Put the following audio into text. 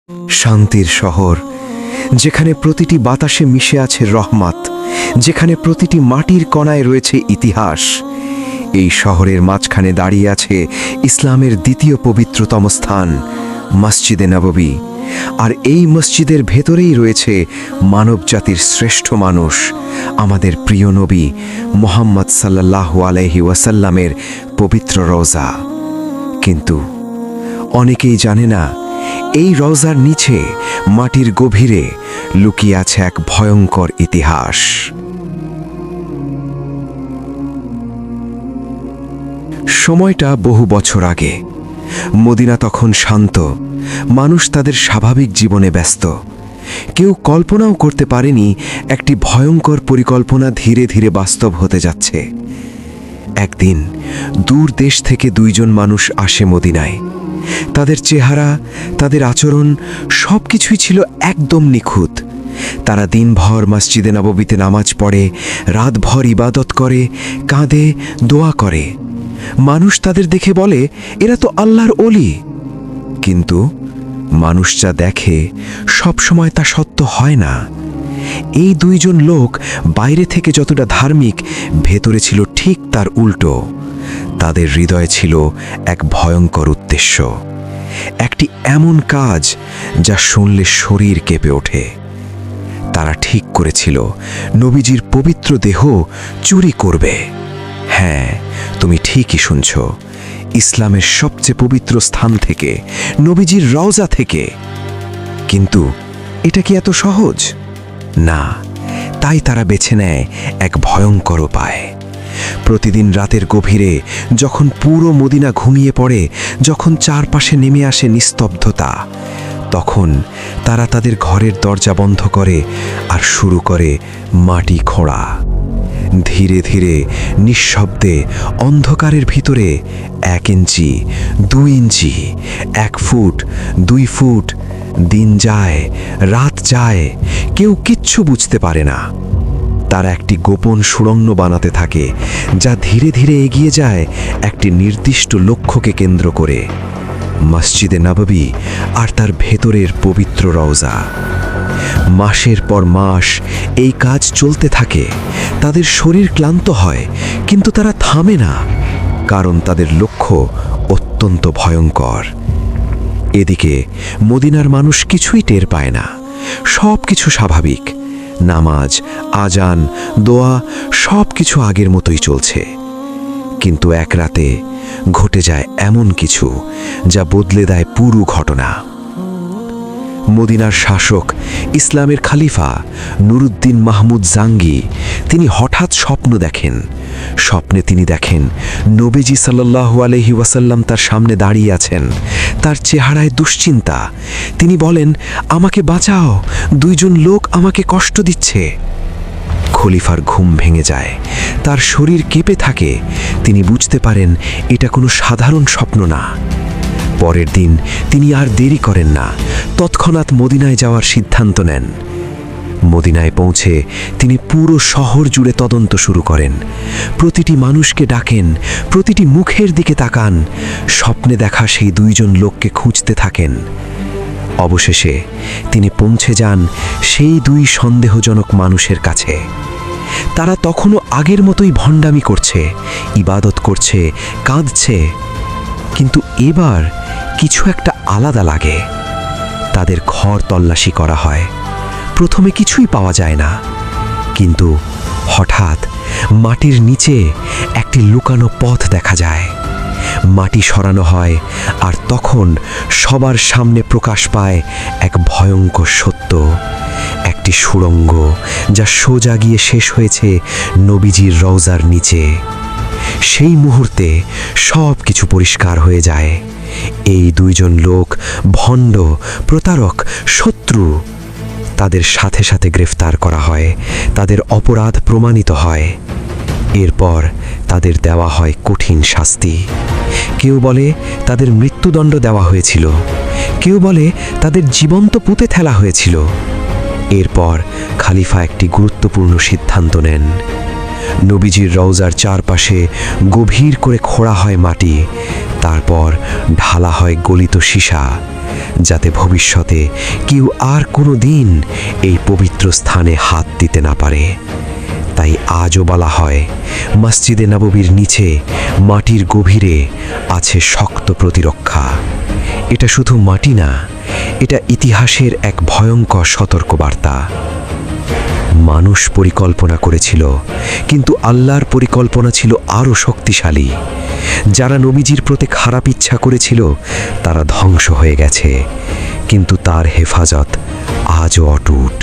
শান্তির শহর, যেখানে প্রতিটি বাতাসে মিশে আছে রহমত, যেখানে প্রতিটি মাটির কণায় রয়েছে ইতিহাস। এই শহরের মাঝখানে দাঁড়িয়ে আছে ইসলামের দ্বিতীয় পবিত্রতম স্থান, মসজিদে নববী। আর এই মসজিদের ভেতরেই রয়েছে মানবজাতির শ্রেষ্ঠ মানুষ, আমাদের প্রিয় নবী মুহাম্মদ সাল্লাল্লাহু আলাইহি ওয়াসাল্লামের পবিত্র রওজা। কিন্তু অনেকেই জানে না, এই রওজার নিচে মাটির গভীরে লুকিয়ে আছে এক ভয়ঙ্কর ইতিহাস। সময়টা বহু বছর আগে। মদিনা তখন শান্ত, মানুষ তাদের স্বাভাবিক জীবনে ব্যস্ত। কেউ কল্পনাও করতে পারেনি একটি ভয়ঙ্কর পরিকল্পনা ধীরে ধীরে বাস্তব হতে যাচ্ছে। একদিন দূর দেশ থেকে দুইজন মানুষ আসে মদিনায়। তাদের চেহারা, তাদের আচরণ সবকিছুই ছিল একদম নিখুঁত। তারা দিনভর মসজিদে নববীতে নামাজ পড়ে, রাতভর ইবাদত করে, কাঁদে, দোয়া করে। মানুষ তাদের দেখে বলে, এরা তো আল্লাহর ওলি। কিন্তু মানুষ যা দেখে সবসময় তা সত্য হয় না। এই দুইজন লোক বাইরে থেকে যতটা ধার্মিক, ভেতরে ছিল ঠিক তার উল্টো। তাদের হৃদয়ে ছিল এক ভয়ঙ্কর উদ্দেশ্য, একটি এমন কাজ যা শুনলে শরীর কেঁপে ওঠে। তারা ঠিক করেছিল নবীজির পবিত্র দেহ চুরি করবে। হ্যাঁ, তুমি ঠিকই শুনছ, ইসলামের সবচেয়ে পবিত্র স্থান থেকে, নবীজির রওজা থেকে। কিন্তু এটা কি এত সহজ? না, তাই তারা বেছে নেয় এক ভয়ঙ্কর উপায়। প্রতিদিন রাতের গভীরে, যখন পুরো মদিনা ঘুমিয়ে পড়ে, যখন চারপাশে নেমে আসে নিস্তব্ধতা, তখন তারা তাদের ঘরের দরজা বন্ধ করে আর শুরু করে মাটি খোঁড়া। ধীরে ধীরে, নিঃশব্দে, অন্ধকারের ভিতরে 1 ইঞ্চি, 2 ইঞ্চি, 1 ফুট, 2 ফুট, দিন যায়, রাত যায়, কেউ কিচ্ছু বুঝতে পারে না। তারা একটি গোপন সুড়ঙ্গ বানাতে থাকে, যা ধীরে ধীরে এগিয়ে যায় একটি নির্দিষ্ট লক্ষ্যকে কেন্দ্র করে, মসজিদে নববী আর তার ভেতরের পবিত্র রওজা। মাসের পর মাস এই কাজ চলতে থাকে। তাদের শরীর ক্লান্ত হয়, কিন্তু তারা থামে না, কারণ তাদের লক্ষ্য অত্যন্ত ভয়ঙ্কর। এদিকে মদিনার মানুষ কিছুই টের পায় না, সব কিছু স্বাভাবিক। নামাজ, আজান, দোয়া সব কিছু আগের মতোই চলছে। কিন্তু এক রাতে ঘটে যায় এমন কিছু যা বদলে দেয় পুরো ঘটনা। মদিনার শাসক, ইসলামের খালিফা নুরুদ্দিন মাহমুদ জাঙ্গি, তিনি হঠাৎ স্বপ্ন দেখেন। স্বপ্নে তিনি দেখেন নবীজি সাল্লাল্লাহু আলাইহি ওয়াসাল্লাম তার সামনে দাঁড়িয়ে আছেন। তার চেহারায় দুশ্চিন্তা। তিনি বলেন, আমাকে বাঁচাও, দুইজন লোক আমাকে কষ্ট দিচ্ছে। খলিফার ঘুম ভেঙে যায়, তার শরীর কেঁপে থাকে। তিনি বুঝতে পারেন এটা কোনো সাধারণ স্বপ্ন না। পরের দিন তিনি আর দেরি করেন না, তৎক্ষণাৎ মদিনায় যাওয়ার সিদ্ধান্ত নেন। মদিনায় পৌঁছে তিনি পুরো শহর জুড়ে তদন্ত শুরু করেন। প্রতিটি মানুষকে ডাকেন, প্রতিটি মুখের দিকে তাকান, স্বপ্নে দেখা সেই দুইজন লোককে খুঁজতে থাকেন। অবশেষে তিনি পৌঁছে যান সেই 2 সন্দেহজনক মানুষের কাছে। তারা তখনও আগের মতোই ভণ্ডামি করছে, ইবাদত করছে, কাঁদছে। কিন্তু এবার কিছু একটা আলাদা লাগে। তাদের ঘর তল্লাশি করা হয়। প্রথমে কিছুই পাওয়া যায় না, কিন্তু হঠাৎ মাটির নিচে একটি লুকানো পথ দেখা যায়। মাটি সরানো হয়, আর তখন সবার সামনে প্রকাশ পায় এক ভয়ঙ্কর সত্য, একটি সুড়ঙ্গ যা সোজা গিয়ে শেষ হয়েছে নবীজির রওজার নিচে। সেই মুহূর্তে সব কিছু পরিষ্কার হয়ে যায়। এই দুইজন লোক ভণ্ড, প্রতারক, শত্রু। তাদের সাথে সাথে গ্রেফতার করা হয়, তাদের অপরাধ প্রমাণিত হয়। এরপর তাদের দেওয়া হয় কঠিন শাস্তি। কেউ বলে তাদের মৃত্যুদণ্ড দেওয়া হয়েছিল, কেউ বলে তাদের জীবন্ত পুঁতে ফেলা হয়েছিল। এরপর খালিফা একটি গুরুত্বপূর্ণ সিদ্ধান্ত নেন। নবীজির রওজার চারপাশে গভীর করে খোঁড়া হয় মাটি, তারপর ঢালা হয় গলিত সীসা, যাতে ভবিষ্যতে কেউ আর কোনো দিন এই পবিত্র স্থানে হাত দিতে না পারে। তাই আজও বলা হয়, মসজিদে নববীর নিচে মাটির গভীরে আছে শক্ত প্রতিরক্ষা। এটা শুধু মাটি না, এটা ইতিহাসের এক ভয়ঙ্কর সতর্কবার্তা। মানুষ পরিকল্পনা করেছিল, কিন্তু আল্লাহর পরিকল্পনা ছিল আরও শক্তিশালী। যারা নবীজির প্রতি খারাপ ইচ্ছা করেছিল তারা ধ্বংস হয়ে গেছে, কিন্তু তার হেফাজত আজও অটুট।